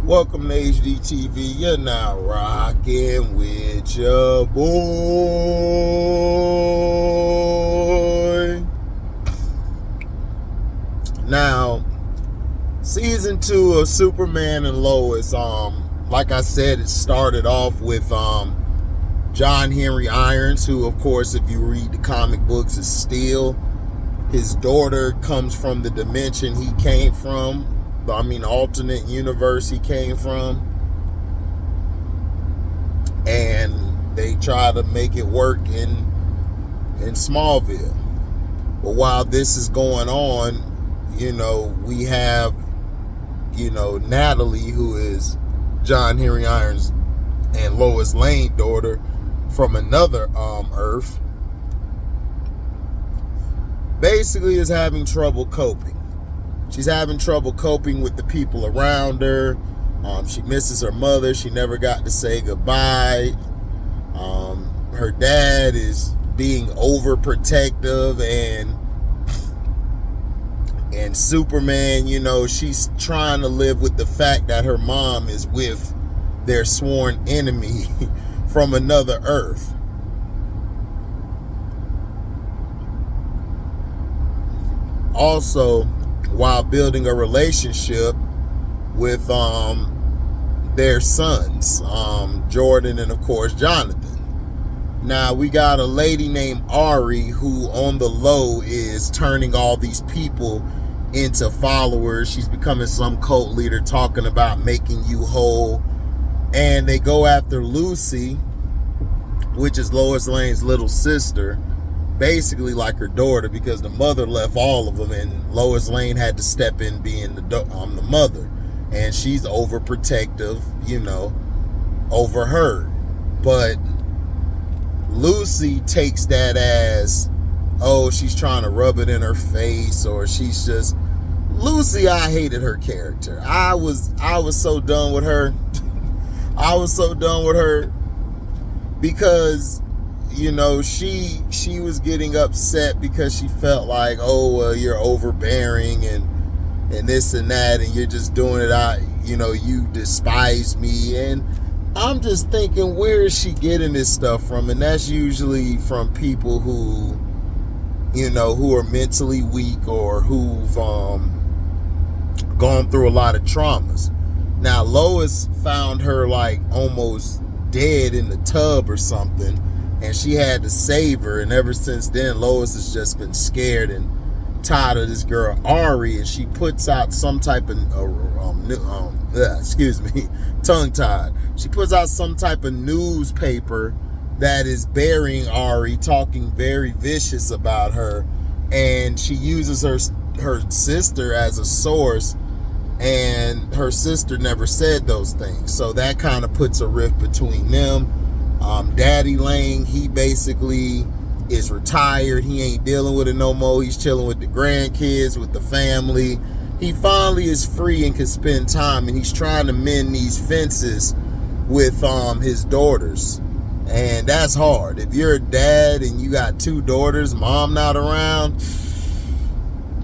Welcome to HDiiTV. You're now rocking with your boy. Now, season 2 of Superman and Lois. Like I said, it started off with John Henry Irons, who, of course, if you read the comic books, is still his daughter. Comes from the dimension he came from. Alternate universe he came from, and they try to make it work in Smallville. But while this is going on, we have, Natalie, who is John Henry Irons and Lois Lane's daughter from another Earth, basically is having trouble coping. She's having trouble coping with the people around her. She misses her mother. She never got to say goodbye. Her dad is being overprotective, and Superman, she's trying to live with the fact that her mom is with their sworn enemy from another Earth. Also, while building a relationship with their sons, Jordan and, of course, Jonathan. Now, we got a lady named Ari who, on the low, is turning all these people into followers. She's becoming some cult leader, talking about making you whole. And they go after Lucy, which is Lois Lane's little sister, basically like her daughter, because the mother left all of them, and Lois Lane had to step in being the mother, and she's overprotective, over her. But Lucy takes that as, oh, she's trying to rub it in her face, or she's just Lucy. I hated her character. I was so done with her. I was so done with her because she was getting upset because she felt like, oh, well, you're overbearing and this and that, and you're just doing it you despise me. And I'm just thinking, where is she getting this stuff from? And that's usually from people who are mentally weak, or who've gone through a lot of traumas. Now, Lois found her like almost dead in the tub or something, and she had to save her. And ever since then, Lois has just been scared and tired of this girl, Ari. And she puts out some type of, tongue-tied. She puts out some type of newspaper that is burying Ari, talking very vicious about her. And she uses her sister as a source, and her sister never said those things. So that kind of puts a rift between them. Daddy Lane, he basically is retired. He ain't dealing with it no more. He's chilling with the grandkids, with the family. He finally is free and can spend time, and he's trying to mend these fences with his daughters. And that's hard. If you're a dad and you got 2 daughters, mom not around,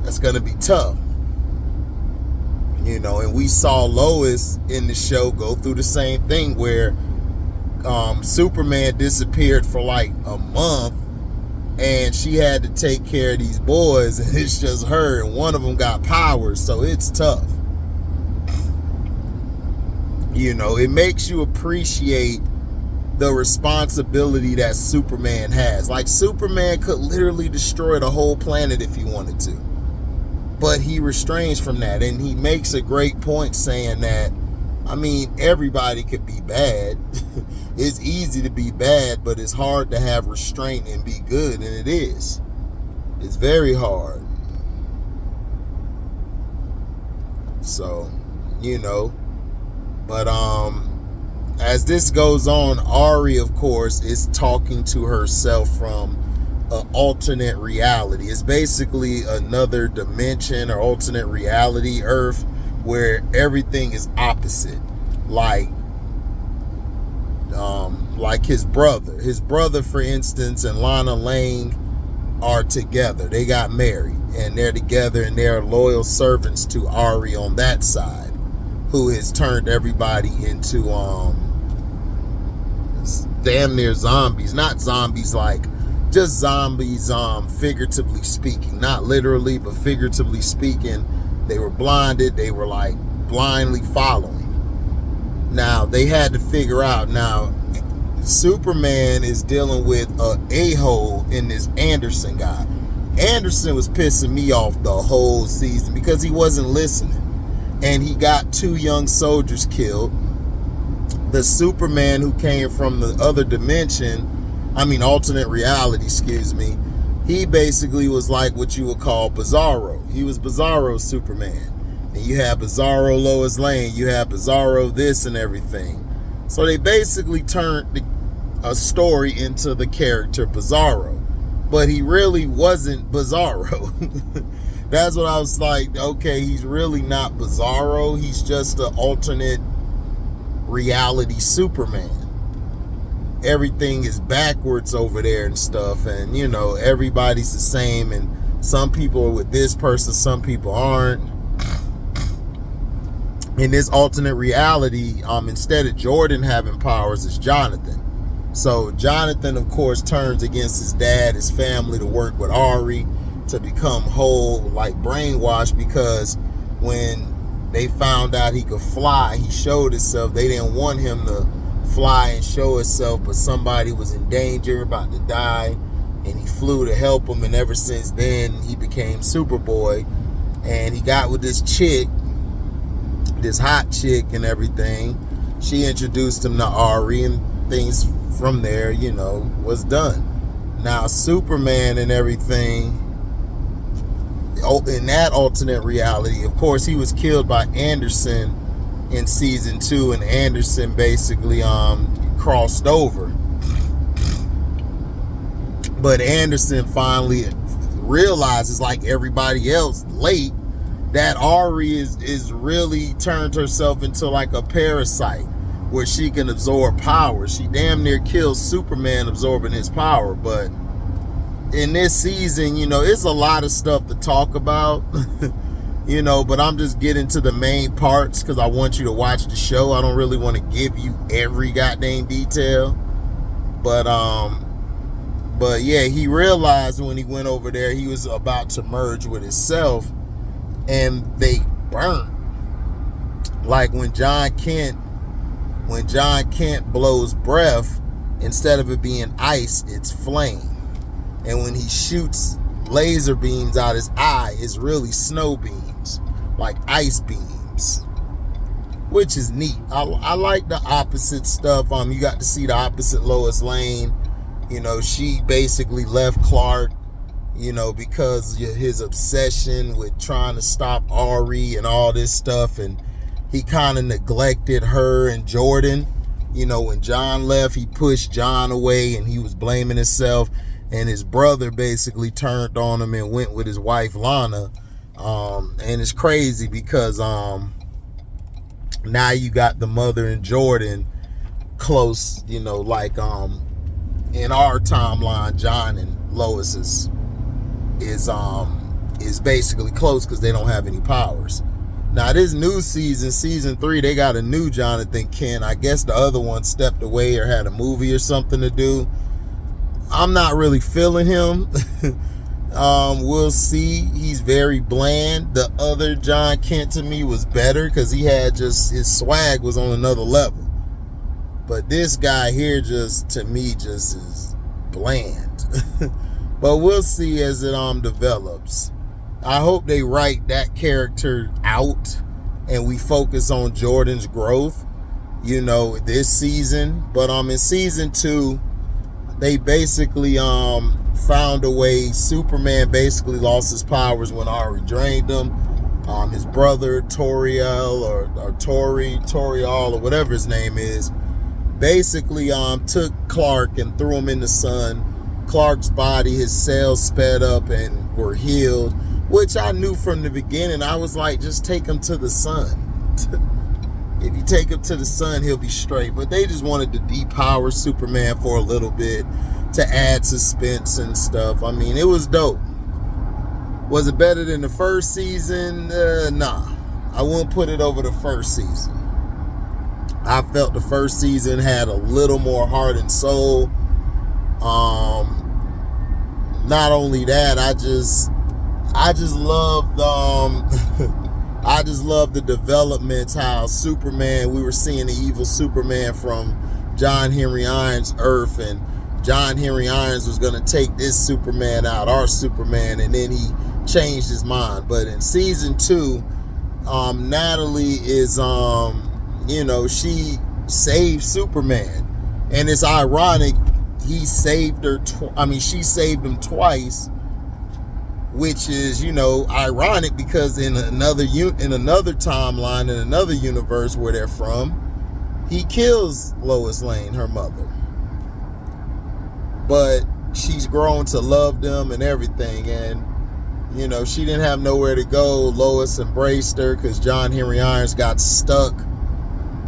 that's gonna be tough. And we saw Lois in the show go through the same thing, where Superman disappeared for like a month, and she had to take care of these boys, and it's just her, and one of them got powers, so it's tough. It makes you appreciate the responsibility that Superman has. Like, Superman could literally destroy the whole planet if he wanted to, but he restrains from that. And he makes a great point saying that, everybody could be bad. It's easy to be bad, but it's hard to have restraint and be good, and it is. It's very hard. So, but as this goes on, Ari, of course, is talking to herself from an alternate reality. It's basically another dimension or alternate reality Earth where everything is opposite. Like his brother, for instance, and Lana Lane are together. They got married, and they're together, and they're loyal servants to Ari on that side, who has turned everybody into damn near zombies. Not zombies like just zombies, figuratively speaking, not literally, but figuratively speaking. They were blinded. They were like blindly following. Now they had to figure out. Now Superman is dealing with an a-hole in this Anderson guy. Anderson was pissing me off the whole season because he wasn't listening, and he got 2 young soldiers killed. The Superman who came from the other dimension, alternate reality, excuse me, he basically was like what you would call Bizarro. He was Bizarro Superman. And you have Bizarro Lois Lane, you have Bizarro this and everything. So they basically turned a story into the character Bizarro. But he really wasn't Bizarro. That's what I was like, okay, he's really not Bizarro. He's just an alternate reality Superman. Everything is backwards over there and stuff, and everybody's the same, and some people are with this person, some people aren't. In this alternate reality, instead of Jordan having powers, it's Jonathan. So Jonathan, of course, turns against his dad, his family, to work with Ari to become whole, like brainwashed, because when they found out he could fly, he showed himself. They didn't want him to fly and show himself, but somebody was in danger, about to die, and he flew to help him. And ever since then, he became Superboy, and he got with this chick, this hot chick and everything. She introduced him to Ari, and things from there, was done. Now Superman and everything, in that alternate reality, of course, he was killed by Anderson in season 2, and Anderson basically crossed over. But Anderson finally realizes, like everybody else late, that Ari is really turned herself into like a parasite where she can absorb power. She damn near kills Superman absorbing his power. But in this season, it's a lot of stuff to talk about. But I'm just getting to the main parts because I want you to watch the show. I don't really want to give you every goddamn detail. But yeah, he realized when he went over there, he was about to merge with himself, and they burnt. Like when John Kent blows breath, instead of it being ice, it's flame. And when he shoots laser beams out his eye, it's really snow beams, like ice beams, which is neat. I like the opposite stuff. You got to see the opposite Lois Lane. She basically left Clark, because of his obsession with trying to stop Ari and all this stuff, and he kind of neglected her and Jordan. When John left, he pushed John away, and he was blaming himself. And his brother basically turned on him and went with his wife Lana. And it's crazy because now you got the mother and Jordan close, like in our timeline, John and Lois is basically close because they don't have any powers. Now this new season 3, they got a new Jonathan Kent. I guess the other one stepped away or had a movie or something to do. I'm not really feeling him. We'll see. He's very bland. The other John Kent to me was better because he had his swag was on another level. But this guy here to me is bland. But we'll see as it develops. I hope they write that character out and we focus on Jordan's growth, this season. But in season 2, they basically found a way. Superman basically lost his powers when Ari drained him. His brother Toriel or Toriel or whatever his name is, basically took Clark and threw him in the sun. Clark's body, his cells sped up and were healed, which I knew from the beginning. I was like, just take him to the sun. If you take him to the sun, he'll be straight. But they just wanted to depower Superman for a little bit to add suspense and stuff. It was dope. Was it better than the first season? Nah. I wouldn't put it over the first season. I felt the first season had a little more heart and soul. Not only that, I just loved I just love the developments, how Superman, we were seeing the evil Superman from John Henry Irons' Earth, and John Henry Irons was going to take this Superman out, our Superman, and then he changed his mind. But in season 2, Natalie is, she saved Superman. And it's ironic, he saved her, she saved him twice, which is, ironic because in another timeline, in another universe where they're from, he kills Lois Lane, her mother. But she's grown to love them and everything. And, she didn't have nowhere to go. Lois embraced her because John Henry Irons got stuck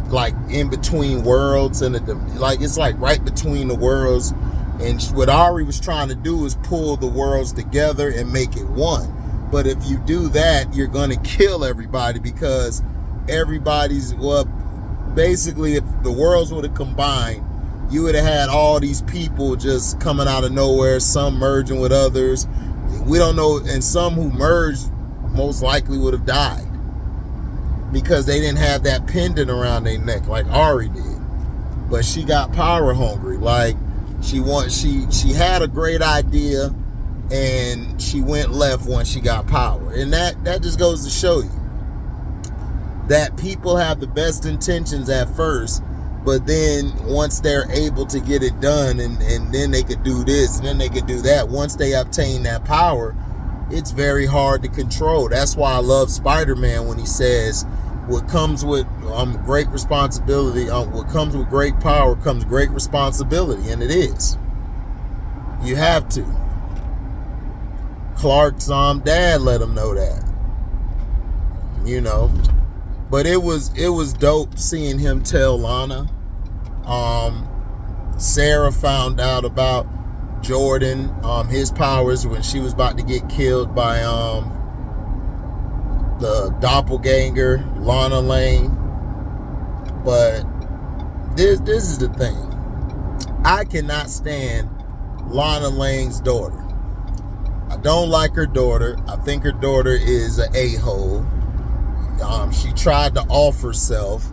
like in between worlds. And it's like right between the worlds. And what Ari was trying to do is pull the worlds together and make it one. But if you do that, you're going to kill everybody because basically if the worlds would have combined, you would have had all these people just coming out of nowhere, some merging with others. We don't know, and some who merged most likely would have died because they didn't have that pendant around their neck like Ari did. But she got power hungry. Like, she had a great idea and she went left once she got power. And that just goes to show you that people have the best intentions at first, but then once they're able to get it done and then they could do this and then they could do that, once they obtain that power, it's very hard to control. That's why I love Spider-Man when he says, what comes with great responsibility, what comes with great power comes great responsibility, and it is. You have to. Clark's dad let him know that. But it was dope seeing him tell Lana. Sarah found out about Jordan, his powers when she was about to get killed by the doppelganger, Lana Lane. But this is the thing. I cannot stand Lana Lane's daughter. I don't like her daughter. I think her daughter is an a-hole. She tried to off herself,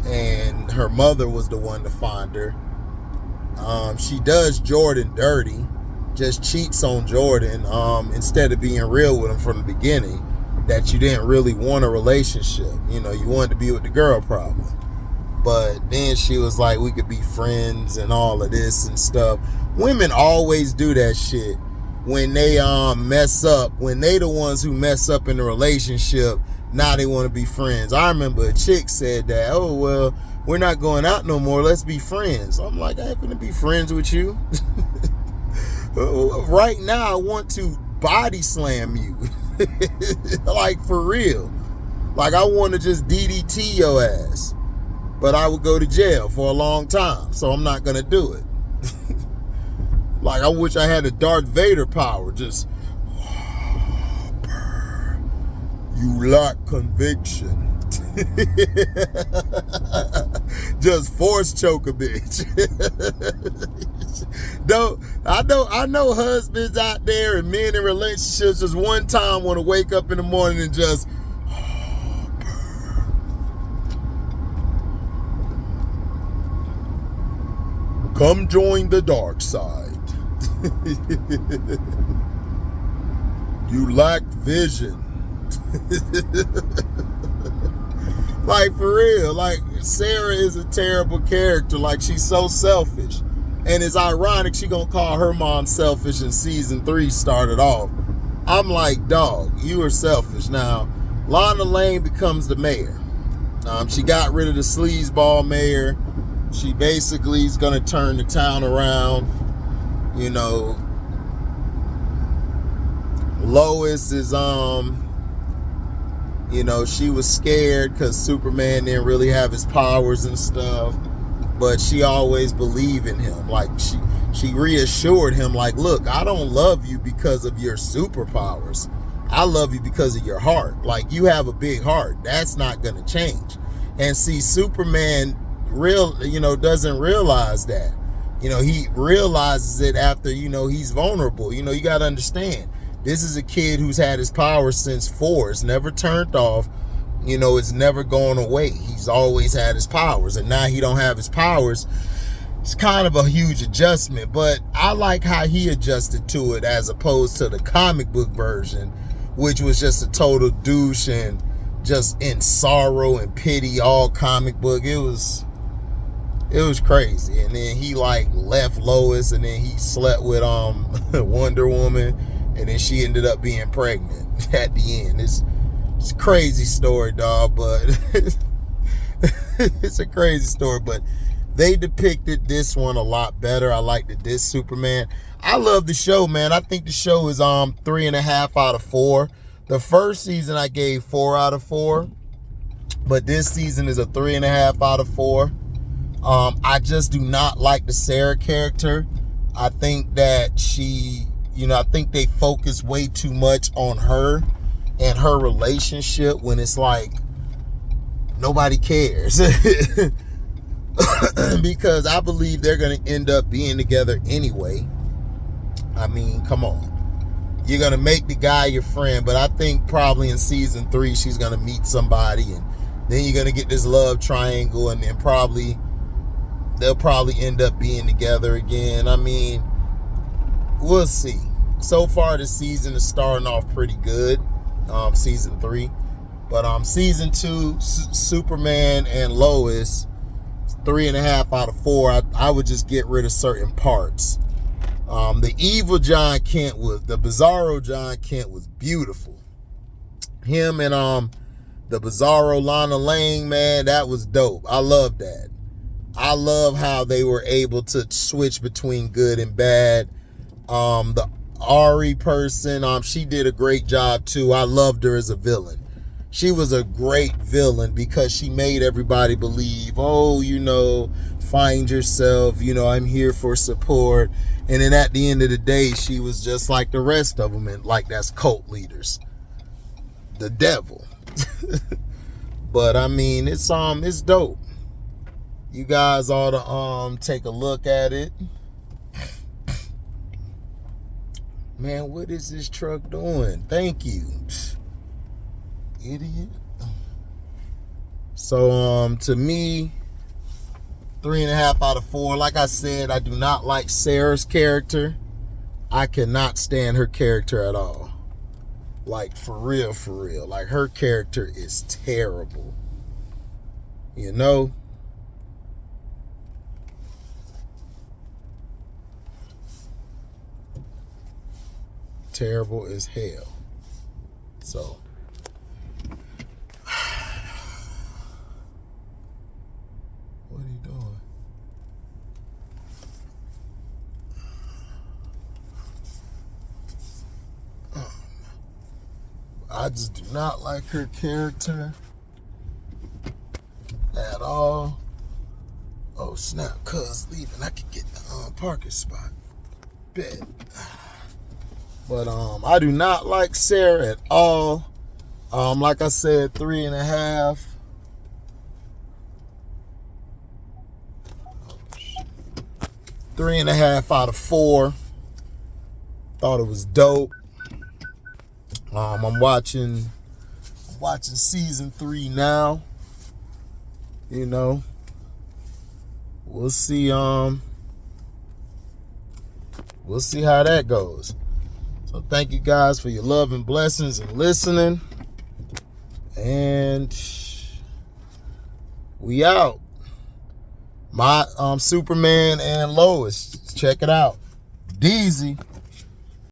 and her mother was the one to find her. She does Jordan dirty, just cheats on Jordan instead of being real with him from the beginning, that you didn't really want a relationship. You wanted to be with the girl probably. But then she was like, we could be friends and all of this and stuff. Women always do that shit when they mess up, when they the ones who mess up in the relationship. Now they want to be friends. I remember a chick said that, oh, well, we're not going out no more. Let's be friends. I'm like, I ain't gonna be friends with you. Right now, I want to body slam you. Like, for real. Like, I want to just DDT your ass. But I would go to jail for a long time, so I'm not going to do it. Like, I wish I had a Darth Vader power. Just, you lack conviction. Just force choke a bitch. I know husbands out there and men in relationships just one time want to wake up in the morning and just come join the dark side. You lack vision. Like, for real, like, Sarah is a terrible character. Like, she's so selfish. And it's ironic she gonna call her mom selfish in season 3 started off. I'm like, dog, you are selfish. Now, Lana Lane becomes the mayor. She got rid of the sleazeball mayor. She basically is gonna turn the town around. Lois is, she was scared because Superman didn't really have his powers and stuff. But she always believed in him. Like, she reassured him, like, look, I don't love you because of your superpowers. I love you because of your heart. Like, you have a big heart. That's not going to change. And see, Superman doesn't realize that. He realizes it after, he's vulnerable. You got to understand, this is a kid who's had his powers since 4. It's never turned off. It's never gone away. He's always had his powers, and now he don't have his powers. It's kind of a huge adjustment, but I like how he adjusted to it as opposed to the comic book version, which was just a total douche and just in sorrow and pity, all comic book. It was crazy. And then he like left Lois, and then he slept with Wonder Woman, and then she ended up being pregnant at the end. It's a crazy story, dog, but it's a crazy story, but they depicted this one a lot better. I liked this Superman. I love the show, man. I think the show is 3.5 out of 4. The first season I gave 4 out of 4, but this season is a 3.5 out of 4. I just do not like the Sarah character. I think that she, I think they focus way too much on her and her relationship when it's like nobody cares. Because I believe they're going to end up being together anyway. I mean, come on. You're going to make the guy your friend, but I think probably in season 3 she's going to meet somebody, and then you're going to get this love triangle, and then they'll probably end up being together again. I mean, we'll see. So far this season is starting off pretty good, season 3. But season 2, Superman and Lois, 3.5 out of 4. I would just get rid of certain parts. The evil John Kent the Bizarro John Kent was beautiful. Him and the Bizarro Lana Lang, man, that was dope. I love that. I love how they were able to switch between good and bad. The Ari person, she did a great job too. I loved her as a villain. She was a great villain because she made everybody believe, find yourself, I'm here for support. And then at the end of the day, she was just like the rest of them, and like that's cult leaders. The devil. But I mean, it's dope. You guys ought to take a look at it. Man, what is this truck doing? Thank you. Idiot. So to me, 3.5 out of 4. Like I said, I do not like Sarah's character. I cannot stand her character at all. Like, for real. Like, her character is terrible. Terrible as hell. So what are you doing? I just do not like her character at all. Oh snap, cuz leaving. I could get the parking spot. Bet. But I do not like Sarah at all. Like I said, 3.5. 3.5 out of 4. Thought it was dope. I'm watching season 3 now. We'll see. We'll see how that goes. So thank you guys for your love and blessings and listening. And we out. My Superman and Lois. Check it out. Deezy.